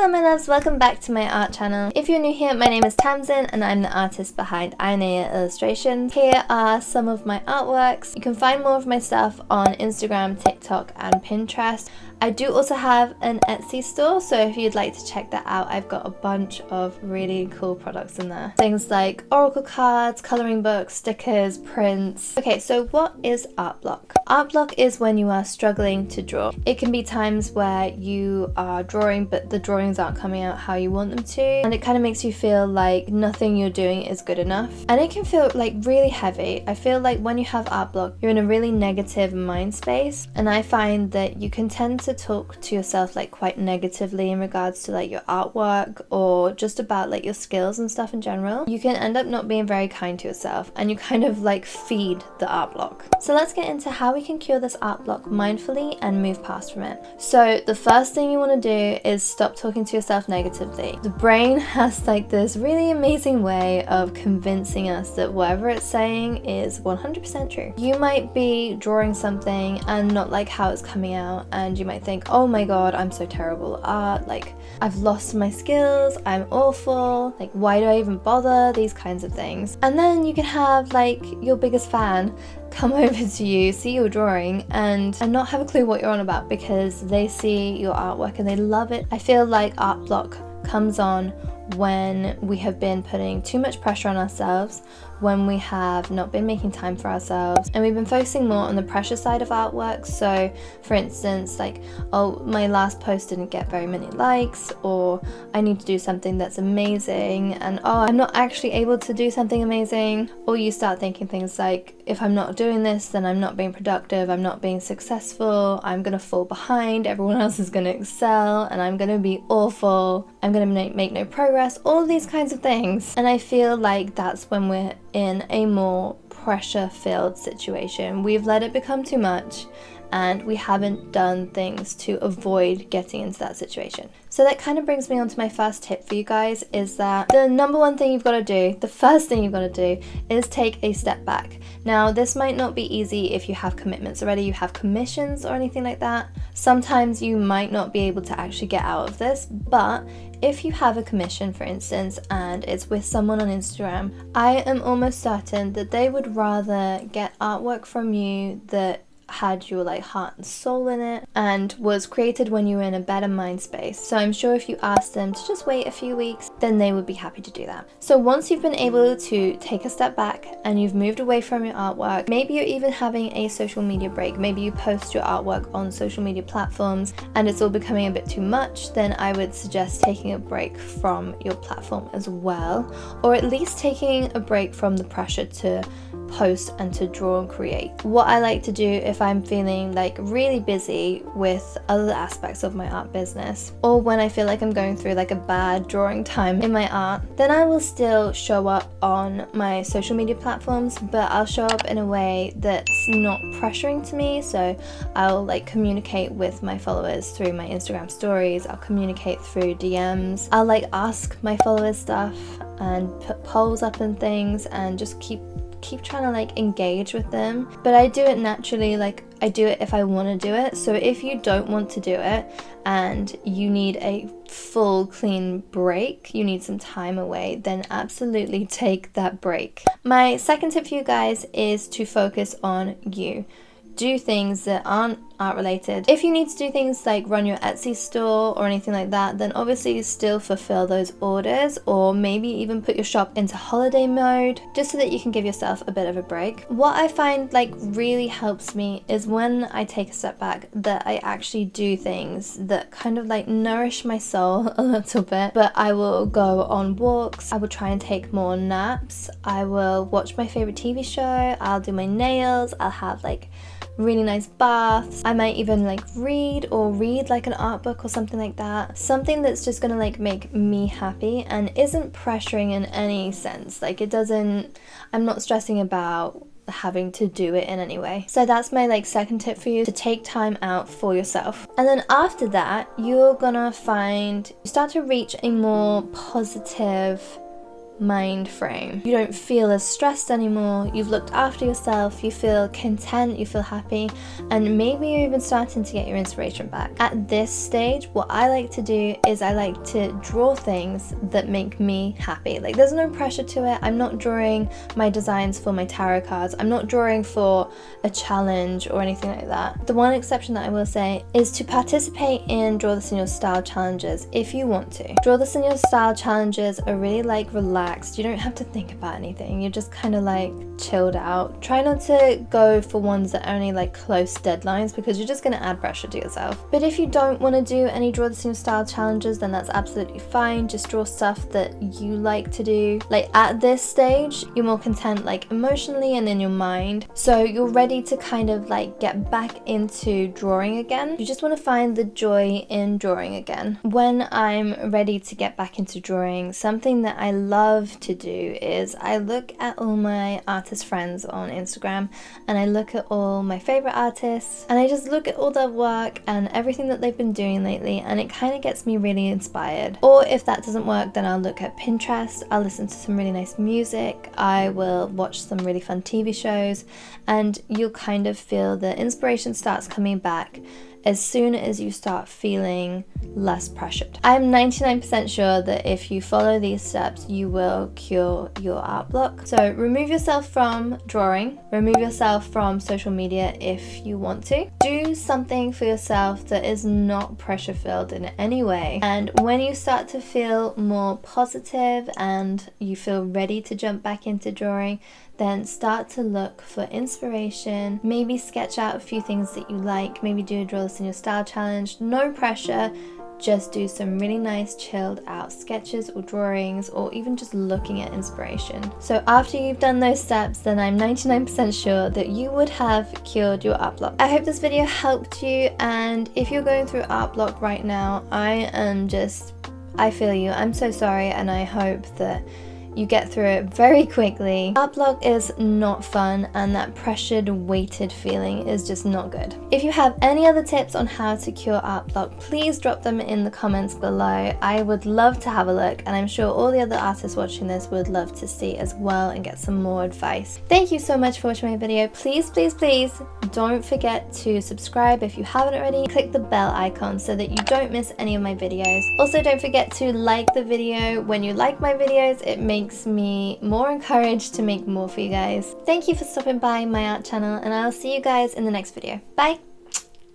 Hello my loves, welcome back to my art channel. If you're new here, my name is Tamsin and I'm the artist behind aianaiyaillustration. Here are some of my artworks. You can find more of my stuff on Instagram, TikTok and Pinterest. I do also have an Etsy store, so if you'd like to check that out, I've got a bunch of really cool products in there. Things like oracle cards, colouring books, stickers, prints. Okay, so what is art block? Art block is when you are struggling to draw. It can be times where you are drawing but the drawings aren't coming out how you want them to, and it kind of makes you feel like nothing you're doing is good enough. And it can feel like really heavy. I feel like when you have art block, you're in a really negative mind space, and I find that you can tend to talk to yourself like quite negatively in regards to like your artwork or just about like your skills and stuff in general. You can end up not being very kind to yourself and you kind of like feed the art block. So let's get into how we can cure this art block mindfully and move past from it. So the first thing you want to do is stop talking to yourself negatively. The brain has like this really amazing way of convincing us that whatever it's saying is 100% true. You might be drawing something and not like how it's coming out, and you might think, oh my god, I'm so terrible at art, like I've lost my skills, I'm awful, like why do I even bother, these kinds of things. And then you can have like your biggest fan come over to you, see your drawing and not have a clue what you're on about because they see your artwork and they love it. I feel like art block comes on when we have been putting too much pressure on ourselves, when we have not been making time for ourselves, and we've been focusing more on the pressure side of artwork. So for instance, like, oh, my last post didn't get very many likes, or I need to do something that's amazing, and oh, I'm not actually able to do something amazing. Or you start thinking things like, if I'm not doing this, then I'm not being productive, I'm not being successful, I'm gonna fall behind, everyone else is gonna excel, and I'm gonna be awful, I'm gonna make no progress, all of these kinds of things. And I feel like that's when we're in a more pressure-filled situation. We've let it become too much and we haven't done things to avoid getting into that situation. So that kind of brings me on to my first tip for you guys, is that the number one thing you've got to do, the first thing you've got to do, is take a step back. Now this might not be easy if you have commitments already, you have commissions or anything like that. Sometimes you might not be able to actually get out of this, but if you have a commission, for instance, and it's with someone on Instagram, I am almost certain that they would rather get artwork from you that had your like heart and soul in it and was created when you were in a better mind space. So I'm sure if you asked them to just wait a few weeks, then they would be happy to do that. So once you've been able to take a step back and you've moved away from your artwork, maybe you're even having a social media break, maybe you post your artwork on social media platforms and it's all becoming a bit too much, then I would suggest taking a break from your platform as well, or at least taking a break from the pressure to post and to draw and create. What I like to do if I'm feeling like really busy with other aspects of my art business, or when I feel like I'm going through like a bad drawing time in my art, then I will still show up on my social media platforms, but I'll show up in a way that's not pressuring to me. So I'll like communicate with my followers through my Instagram stories, I'll communicate through DMs, I'll like ask my followers stuff and put polls up and things and just keep trying to like engage with them. But I do it naturally, like I do it if I want to do it. So if you don't want to do it and you need a full clean break, you need some time away, then absolutely take that break. My second tip for you guys is to focus on you. Do things that aren't art related. If you need to do things like run your Etsy store or anything like that, then obviously still fulfill those orders, or maybe even put your shop into holiday mode just so that you can give yourself a bit of a break. What I find like really helps me is when I take a step back, that I actually do things that kind of like nourish my soul a little bit. But I will go on walks, I will try and take more naps, I will watch my favorite TV show, I'll do my nails, I'll have like really nice baths. I might even like read like an art book or something like that. Something that's just gonna like make me happy and isn't pressuring in any sense. Like it doesn't, I'm not stressing about having to do it in any way. So that's my like second tip for you, to take time out for yourself. And then after that, you're gonna find you start to reach a more positive mind frame. You don't feel as stressed anymore, you've looked after yourself, you feel content, you feel happy, and maybe you're even starting to get your inspiration back. At this stage, what I like to do is I like to draw things that make me happy. Like, there's no pressure to it. I'm not drawing my designs for my tarot cards. I'm not drawing for a challenge or anything like that. The one exception that I will say is to participate in Draw This in Your Style challenges if you want to. Draw This in Your Style challenges are really like relaxed. You don't have to think about anything. You're just kind of like chilled out. Try not to go for ones that are only like close deadlines, because you're just going to add pressure to yourself. But if you don't want to do any Draw This in Your Style challenges, then that's absolutely fine. Just draw stuff that you like to do. Like, at this stage, you're more content like emotionally and in your mind. So you're ready to kind of like get back into drawing again. You just want to find the joy in drawing again. When I'm ready to get back into drawing, something that I love to do is I look at all my artist friends on Instagram, and I look at all my favorite artists, and I just look at all their work and everything that they've been doing lately, and it kind of gets me really inspired. Or if that doesn't work, then I'll look at Pinterest, I'll listen to some really nice music, I will watch some really fun TV shows, and you'll kind of feel the inspiration starts coming back as soon as you start feeling less pressured. I'm 99% sure that if you follow these steps, you will cure your art block. So remove yourself from drawing, remove yourself from social media if you want to. Do something for yourself that is not pressure filled in any way. And when you start to feel more positive and you feel ready to jump back into drawing, then start to look for inspiration. Maybe sketch out a few things that you like, maybe do a Draw This in Your Style challenge. No pressure, just do some really nice chilled out sketches or drawings, or even just looking at inspiration. So after you've done those steps, then I'm 99% sure that you would have cured your art block. I hope this video helped you, and if you're going through art block right now, I feel you. I'm so sorry, and I hope that you get through it very quickly. Art block is not fun, and that pressured, weighted feeling is just not good. If you have any other tips on how to cure art block, please drop them in the comments below. I would love to have a look, and I'm sure all the other artists watching this would love to see as well and get some more advice. Thank you so much for watching my video. Please, please, please don't forget to subscribe if you haven't already. Click the bell icon so that you don't miss any of my videos. Also, don't forget to like the video. When you like my videos, it makes me more encouraged to make more for you guys. Thank you for stopping by my art channel, and I'll see you guys in the next video. Bye!